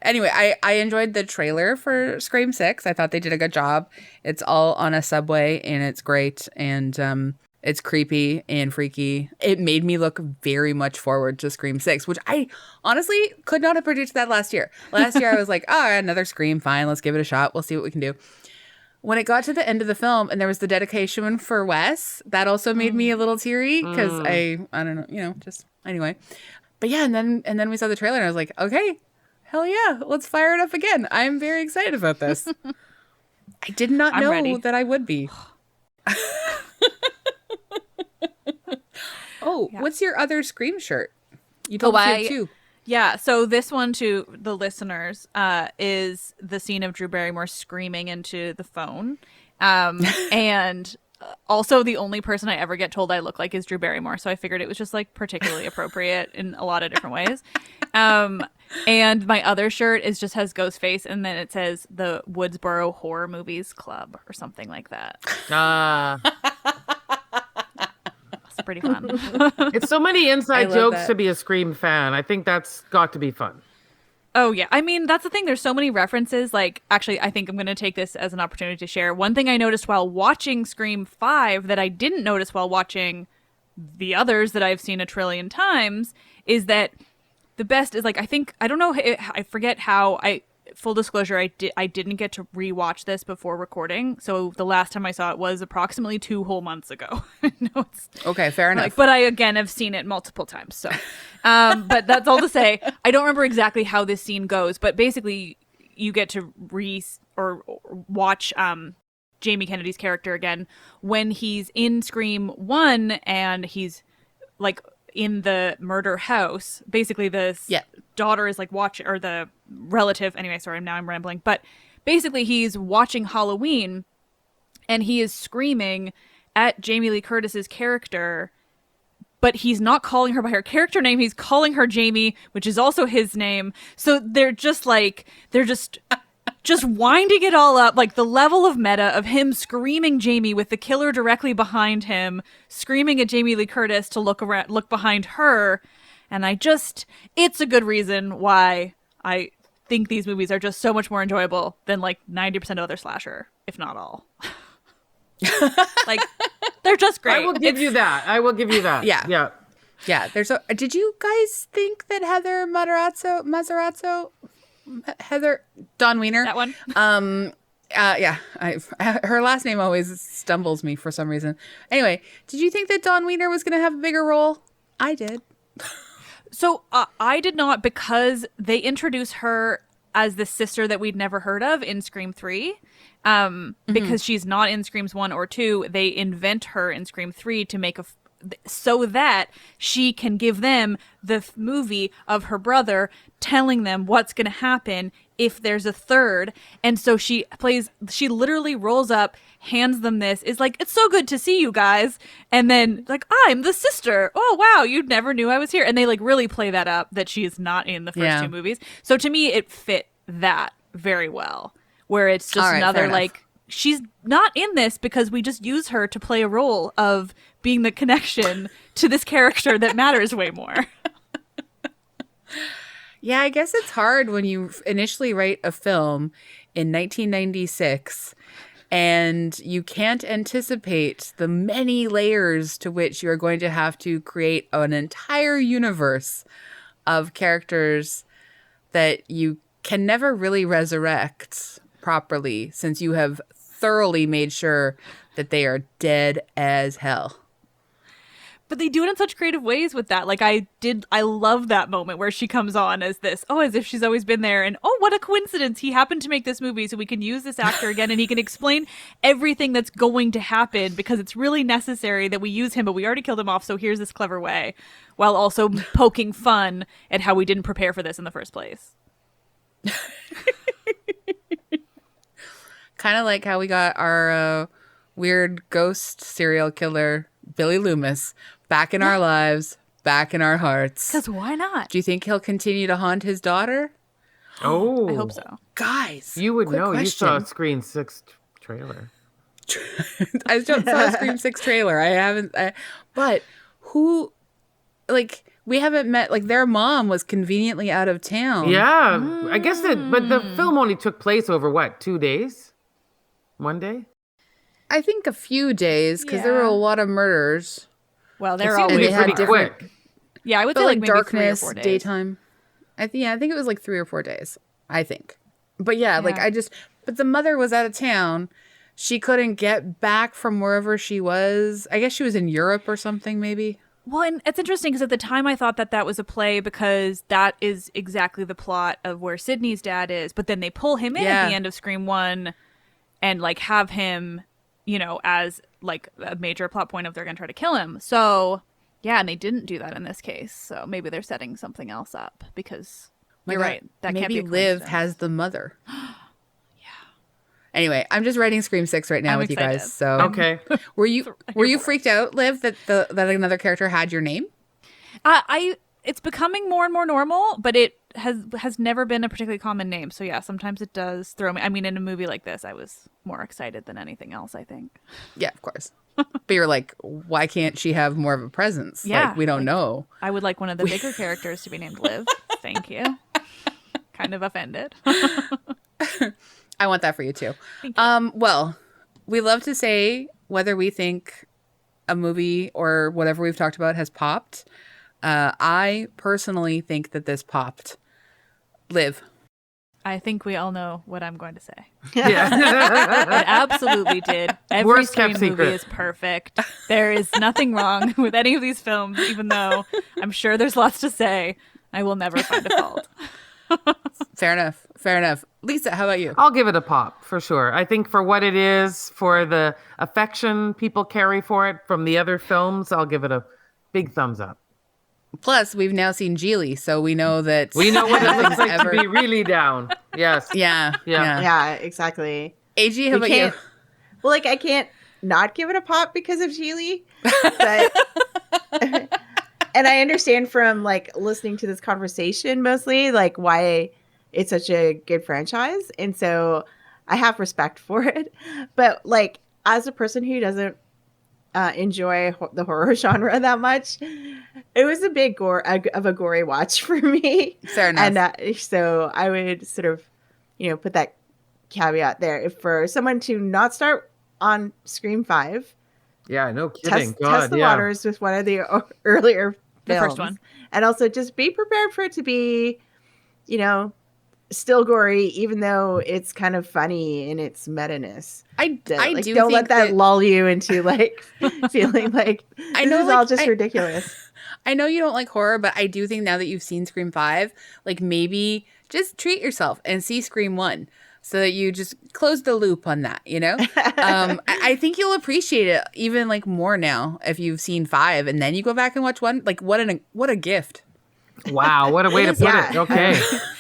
Anyway, I enjoyed the trailer for Scream 6. I thought they did a good job. It's all on a subway and it's great. And It's creepy and freaky. It made me look very much forward to Scream 6, which I honestly could not have predicted that last year. Last year I was like, oh, another Scream, fine, let's give it a shot. We'll see what we can do. When it got to the end of the film and there was the dedication for Wes, that also made me a little teary because I don't know, just anyway. But yeah, and then we saw the trailer and I was like, okay, hell yeah, let's fire it up again. I'm very excited about this. I did not know ready. that I would be. Oh, yeah. What's your other Scream shirt? You told us you had two. Yeah, so this one to the listeners is the scene of Drew Barrymore screaming into the phone. And also the only person I ever get told I look like is Drew Barrymore. So I figured it was just like particularly appropriate in a lot of different ways. And my other shirt just has Ghostface and then it says the Woodsboro Horror Movies Club or something like that. It's pretty fun. It's so many inside jokes to be a Scream fan. I think that's got to be fun. Oh, yeah. I mean, that's the thing. There's so many references. Like, actually, I think I'm going to take this as an opportunity to share. One thing I noticed while watching Scream 5 that I didn't notice while watching the others that I've seen a trillion times is that the best is, like, I don't know, I forget how full disclosure, I didn't get to rewatch this before recording. So the last time I saw it was approximately 2 whole months ago. No, okay, fair enough. But I, again, have seen it multiple times. So, but that's all to say, I don't remember exactly how this scene goes, but basically you get to watch Jamie Kennedy's character again when he's in Scream 1 and he's like in the murder house. Basically the daughter is like watching, or the relative, anyway, sorry, now I'm rambling, but basically he's watching Halloween and he is screaming at Jamie Lee Curtis's character, but he's not calling her by her character name, he's calling her Jamie, which is also his name. So they're just winding it all up, like the level of meta of him screaming Jamie with the killer directly behind him, screaming at Jamie Lee Curtis to look behind her. And it's a good reason why I think these movies are just so much more enjoyable than like 90% of other slasher, if not all. Like, they're just great. I will give you that. Yeah. Yeah. Did you guys think that Heather Dawn Wiener? That one? Yeah. Her last name always stumbles me for some reason. Anyway, did you think that Dawn Wiener was going to have a bigger role? I did. So I did not, because they introduce her as the sister that we'd never heard of in Scream 3. Because she's not in Screams 1 or 2. They invent her in Scream 3 to make so that she can give them the movie of her brother telling them what's going to happen if there's a third. And so she literally rolls up, hands them this, is like, it's so good to see you guys. And then like, I'm the sister. Oh, wow. You never knew I was here. And they like really play that up, that she is not in the first 2 movies. So to me, it fit that very well, where it's just another like, she's not in this because we just use her to play a role of being the connection to this character that matters way more. Yeah, I guess it's hard when you initially write a film in 1996 and you can't anticipate the many layers to which you're going to have to create an entire universe of characters that you can never really resurrect properly, since you have thoroughly made sure that they are dead as hell. But they do it in such creative ways with that. Like I love that moment where she comes on as this, as if she's always been there. And what a coincidence. He happened to make this movie so we can use this actor again and he can explain everything that's going to happen because it's really necessary that we use him, but we already killed him off. So here's this clever way, while also poking fun at how we didn't prepare for this in the first place. Kind of like how we got our weird ghost serial killer, Billy Loomis, back in our lives, back in our hearts. Because why not? Do you think he'll continue to haunt his daughter? Oh, I hope so. Guys, you would know. question. You saw a Scream 6 trailer. I saw a Scream 6 trailer. I haven't. But who, like, we haven't met. Like, their mom was conveniently out of town. Yeah, I guess but the film only took place over what, 2 days? 1 day? I think a few days because there were a lot of murders. Well, It they're seemed all to be they had pretty different- quick. Yeah, I would But say like maybe darkness, 3 or 4 days. daytime. I think it was like 3 or 4 days. I think. But like but the mother was out of town. She couldn't get back from wherever she was. I guess she was in Europe or something, maybe. Well, and it's interesting because at the time I thought that was a play because that is exactly the plot of where Sydney's dad is. But then they pull him in at the end of Scream 1 and like have him, as like a major plot point of they're going to try to kill him. So, yeah, and they didn't do that in this case. So maybe they're setting something else up because you're right. That maybe can't be a Liv coincidence. has the mother. Anyway, I'm just writing Scream 6 right now I'm with excited. you guys. So Okay. were you freaked out, Liv, that that another character had your name? It's becoming more and more normal, but it has never been a particularly common name. So yeah, sometimes it does throw me. I mean, in a movie like this, I was more excited than anything else, I think. Yeah, of course. But you're like, why can't she have more of a presence? Yeah, Like, we don't know. I would like one of the bigger characters to be named Liv. Thank you. Kind of offended. I want that for you too. Thank you. Well, we love to say whether we think a movie or whatever we've talked about has popped. I personally think that this popped. Liv. I think we all know what I'm going to say. Yeah. It absolutely did. Every Worst Scream kept movie secret. is perfect. There is nothing wrong with any of these films, even though I'm sure there's lots to say. I will never find a fault. Fair enough. Fair enough. Lisa, how about you? I'll give it a pop for sure. I think for what it is, for the affection people carry for it from the other films, I'll give it a big thumbs up. Plus, we've now seen Geely, so we know that We know what it looks like ever- to be really down. Yes. Yeah. Yeah, exactly. AG, how about you? can't- Well, like I can't not give it a pop because of Geely, but and I understand from like listening to this conversation mostly like why it's such a good franchise, and so I have respect for it. But like as a person who doesn't enjoy the horror genre that much, it was a big of a gory watch for me. Fair enough. And so I would sort of, put that caveat there. If for someone to not start on Scream 5, Yeah, no kidding. test the waters with one of the earlier The films. first one. And also just be prepared for it to be, still gory, even though it's kind of funny in its meta-ness. I do Don't think let that lull you into like feeling like I this know, is like, all just ridiculous. I know you don't like horror, but I do think now that you've seen Scream 5, like maybe just treat yourself and see Scream 1 so that you just close the loop on that, I think you'll appreciate it even like more now if you've seen 5 and then you go back and watch 1. Like what a gift. Wow, what a way to put Yeah. it. Okay.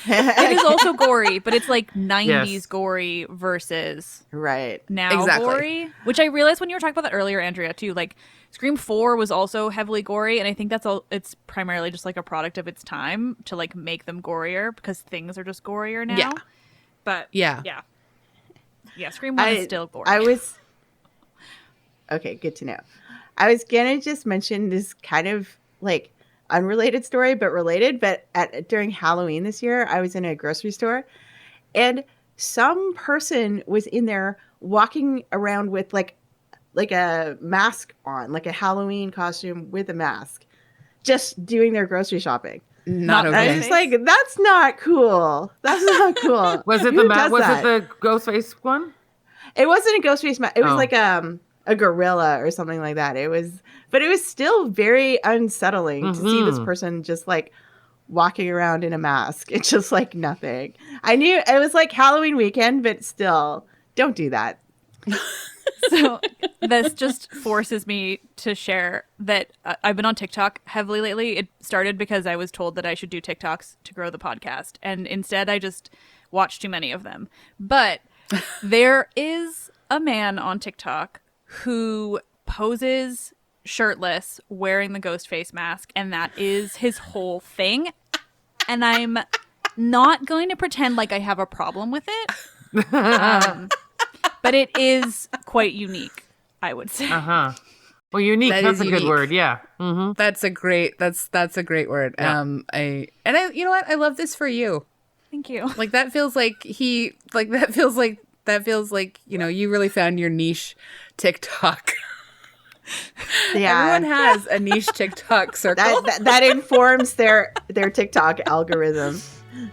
It is also gory, but it's like 90s Yes. gory versus Right. now Exactly. gory, which I realized when you were talking about that earlier, Andrea, too. Like Scream 4 was also heavily gory, and I think it's primarily just like a product of its time to like make them gorier because things are just gorier now. Yeah. But Yeah. Scream 1 is still gory. Okay, good to know. I was gonna just mention this kind of like unrelated story, but related. But during Halloween this year, I was in a grocery store, and some person was in there walking around with like a mask on, like a Halloween costume with a mask, just doing their grocery shopping. Not Not And I okay. was just like, that's not cool. That's not cool. Was it Who the does was that? it the Ghostface one? It wasn't a ghost face mask. It was Oh. like a gorilla or something like that. It was still very unsettling to see this person just like walking around in a mask. It's just like nothing. I knew it was like Halloween weekend, but still, don't do that. So this just forces me to share that I've been on TikTok heavily lately. It started because I was told that I should do TikToks to grow the podcast, and instead I just watched too many of them. But there is a man on TikTok who poses shirtless wearing the ghost face mask, and that is his whole thing. And I'm not going to pretend like I have a problem with it. But it is quite unique, I would say. Uh-huh. Well, unique, That that's is a good unique. word. Yeah. Mm-hmm. That's a great word. Yeah. You know what? I love this for you. Thank you. Like that feels like That feels like, you really found your niche TikTok. Yeah. Everyone has a niche TikTok circle. That informs their TikTok algorithm.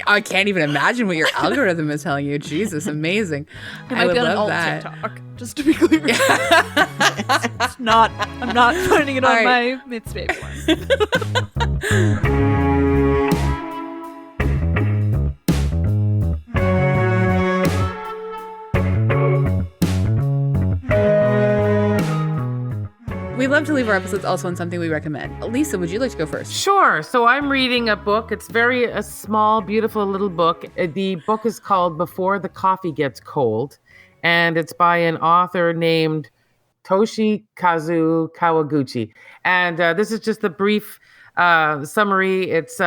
I can't even imagine what your algorithm is telling you. Jesus, amazing. It I might would be on an love alt that. TikTok, just to be clear. It's not. I'm not putting it on my It's Baby one. We love to leave our episodes also on something we recommend. Lisa, would you like to go first? Sure. So I'm reading a book. It's a small, beautiful little book. The book is called Before the Coffee Gets Cold, and it's by an author named Toshikazu Kawaguchi. And this is just a brief summary. It's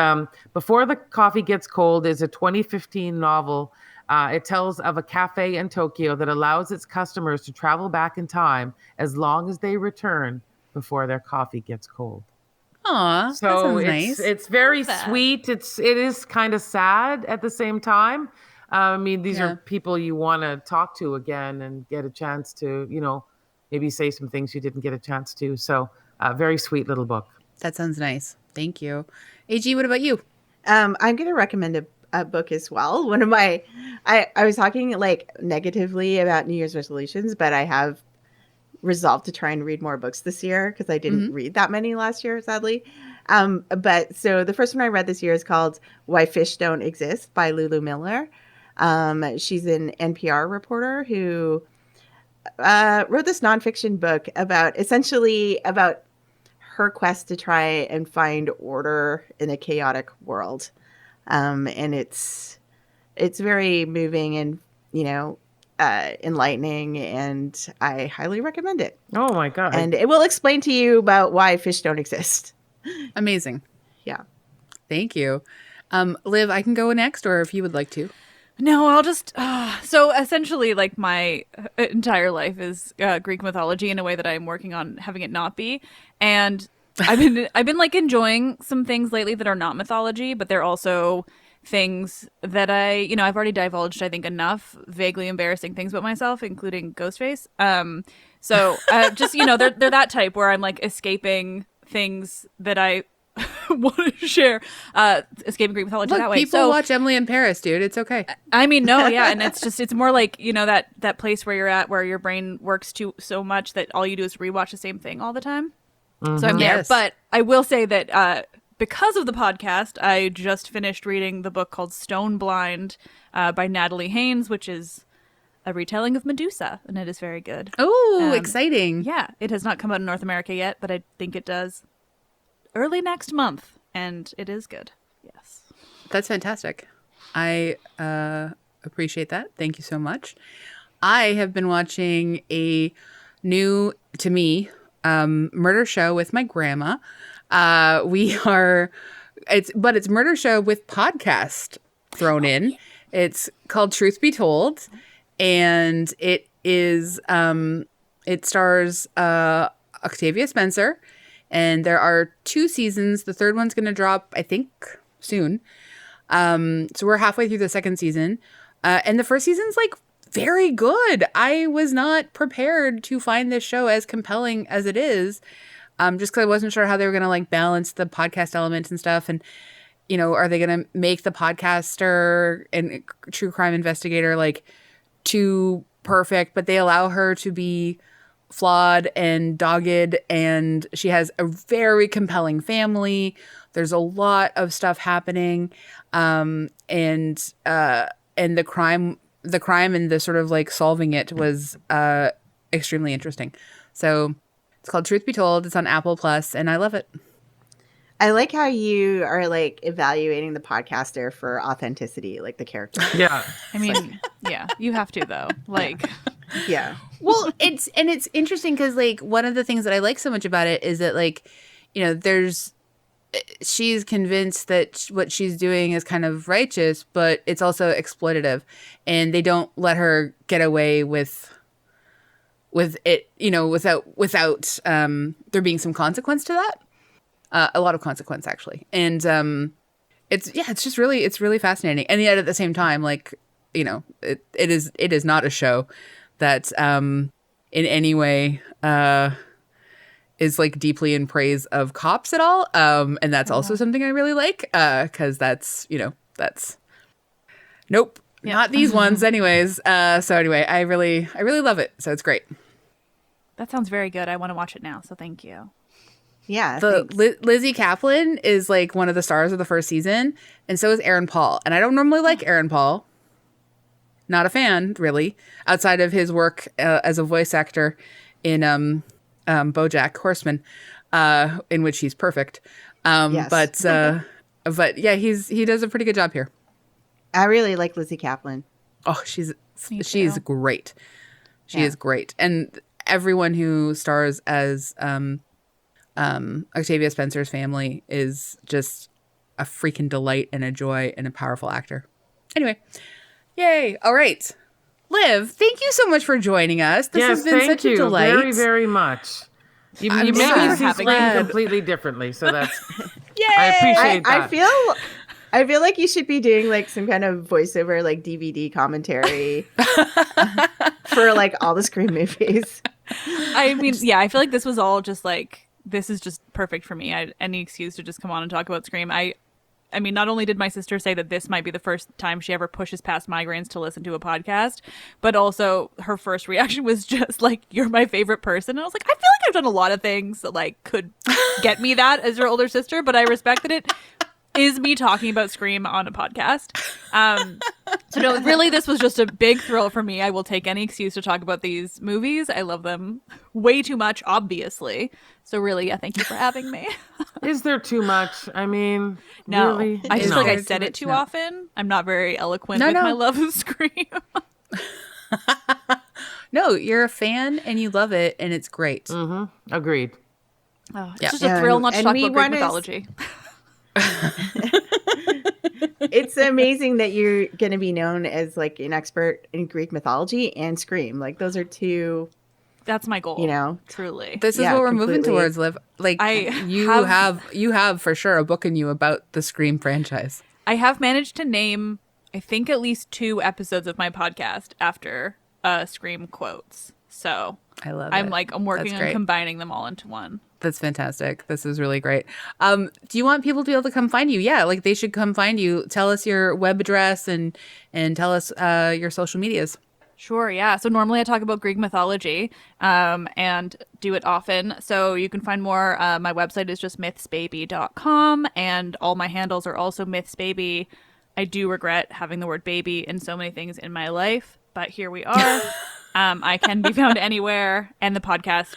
Before the Coffee Gets Cold is a 2015 novel. It tells of a cafe in Tokyo that allows its customers to travel back in time as long as they return before their coffee gets cold. Aw, So that sounds it's nice. it's very that. sweet. It is kind of sad at the same time. I mean, these are people you want to talk to again and get a chance to, maybe say some things you didn't get a chance to. So very sweet little book. That sounds nice. Thank you. AG, what about you? I'm going to recommend a book as well. One of my, I was talking like negatively about New Year's resolutions, but I have resolved to try and read more books this year because I didn't read that many last year, sadly. But so the first one I read this year is called Why Fish Don't Exist by Lulu Miller. She's an NPR reporter who wrote this nonfiction book about her quest to try and find order in a chaotic world. And it's very moving and, enlightening, and I highly recommend it. Oh my God. And it will explain to you about why fish don't exist. Amazing. Yeah. Thank you. Liv, I can go next, or if you would like to. No, I'll just. So essentially, like my entire life is Greek mythology in a way that I'm working on having it not be, and I've been like enjoying some things lately that are not mythology, but they're also things that I've already divulged, I think, enough vaguely embarrassing things about myself, including Ghostface. So just, they're that type where I'm like escaping things that I want to share, escaping Greek mythology that way. People watch Emily in Paris, dude. It's okay. I mean, no, yeah. And it's more like, that place where you're at, where your brain works so much that all you do is rewatch the same thing all the time. So I'm there. Yes. But I will say that, because of the podcast, I just finished reading the book called Stone Blind by Natalie Haynes, which is a retelling of Medusa, and it is very good. Oh, exciting. Yeah, it has not come out in North America yet, but I think it does early next month, and it is good. Yes. That's fantastic. I appreciate that. Thank you so much. I have been watching a new, to me, murder show with my grandma. It's murder show with podcast thrown in. It's called Truth Be Told, and it is it stars Octavia Spencer, and there are 2 seasons. The third one's going to drop, I think, soon. So we're halfway through the second season, and the first season's like very good. I was not prepared to find this show as compelling as it is. Just because I wasn't sure how they were going to like balance the podcast elements and stuff. And, are they going to make the podcaster and true crime investigator like too perfect, but they allow her to be flawed and dogged, and she has a very compelling family. There's a lot of stuff happening. And the crime and the sort of like solving it was extremely interesting. So it's called Truth Be Told. It's on Apple Plus, and I love it. I like how you are like evaluating the podcaster for authenticity, like the character. Yeah. I mean, yeah, you have to though. Like, Yeah. Well, it's interesting because like one of the things that I like so much about it is that like, she's convinced that what she's doing is kind of righteous, but it's also exploitative, and they don't let her get away with it, without there being some consequence to that. A lot of consequence, actually. And it's really fascinating. And yet at the same time, like, it is not a show that in any way is like deeply in praise of cops at all. And that's also something I really like, because that's nope, not these ones anyways. So anyway, I really love it. So it's great. That sounds very good. I want to watch it now. So thank you. Yeah. Lizzie Kaplan is like one of the stars of the first season, and so is Aaron Paul. And I don't normally like Aaron Paul. Not a fan, really, outside of his work as a voice actor in BoJack Horseman, in which he's perfect. Yes. But yeah, he does a pretty good job here. I really like Lizzie Kaplan. Oh, she's great. She Yeah. is great, and everyone who stars as Octavia Spencer's family is just a freaking delight and a joy and a powerful actor. Anyway, yay! All right, Liv, thank you so much for joining us. This has been such a delight. Very, very much. You I'm made so me see happy. Scream completely differently, so that's Yay! I appreciate that. I feel like you should be doing like some kind of voiceover, like DVD commentary for like all the Scream movies. I mean, yeah, I feel like this was all just like, this is just perfect for me. Any excuse to just come on and talk about Scream. I mean, not only did my sister say that this might be the first time she ever pushes past migraines to listen to a podcast, but also her first reaction was just like, you're my favorite person. And I was like, I feel like I've done a lot of things that like could get me that as your older sister, but I respect that it is me talking about Scream on a podcast. So no, really, this was just a big thrill for me. I will take any excuse to talk about these movies. I love them way too much, obviously. So really, yeah, thank you for having me. Is there too much? I mean, No, really? I just No. feel like I said it too often. I'm not very eloquent No, with no. my love of Scream. No, you're a fan and you love it, and it's great. Mm-hmm. Agreed. Oh, it's Yeah. just a thrill not to And talk we about Greek wanna mythology. It's amazing that you're going to be known as like an expert in Greek mythology and Scream. Like those are two, That's my goal. you know. Truly. This is Yeah, what we're moving completely. towards, Liv. Like you have- have for sure a book in you about the Scream franchise. I have managed to name, I think, at least 2 episodes of my podcast after Scream quotes. So I love it. I'm working That's on great. combining them all into one. That's fantastic. This is really great. Do you want people to be able to come find you? Yeah, like they should come find you. Tell us your web address and tell us your social medias. Sure, yeah. So normally I talk about Greek mythology and do it often. So you can find more. My website is just mythsbaby.com, and all my handles are also mythsbaby. I do regret having the word baby in so many things in my life, but here we are. I can be found anywhere, and the podcast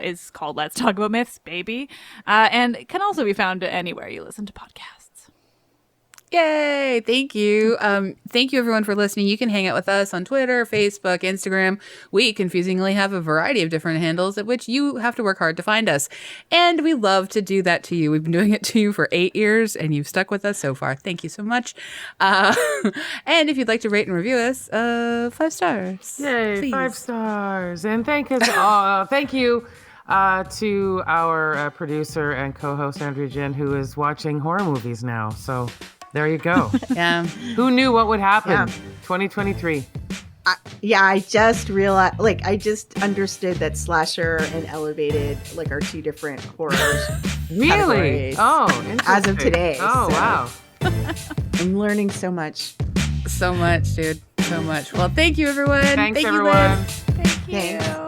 is called Let's Talk About Myths, Baby, and it can also be found anywhere you listen to podcasts. Yay! Thank you. Thank you everyone for listening. You can hang out with us on Twitter, Facebook, Instagram. We confusingly have a variety of different handles at which you have to work hard to find us. And we love to do that to you. We've been doing it to you for 8 years and you've stuck with us so far. Thank you so much. And if you'd like to rate and review us, 5 stars. Yay, please. 5 stars. And thank you to our producer and co-host, Andrea Gin, who is watching horror movies now. So there you go. Yeah. Who knew what would happen? Yeah. 2023. I just realized, like, I just understood that slasher and elevated, like, are 2 different horror Really? categories. Oh, As of interesting. today, Oh, so- wow. I'm learning so much. So much, dude. So much. Well, thank you, everyone. Thanks, thank everyone. You, Liv. Thank you. Thanks.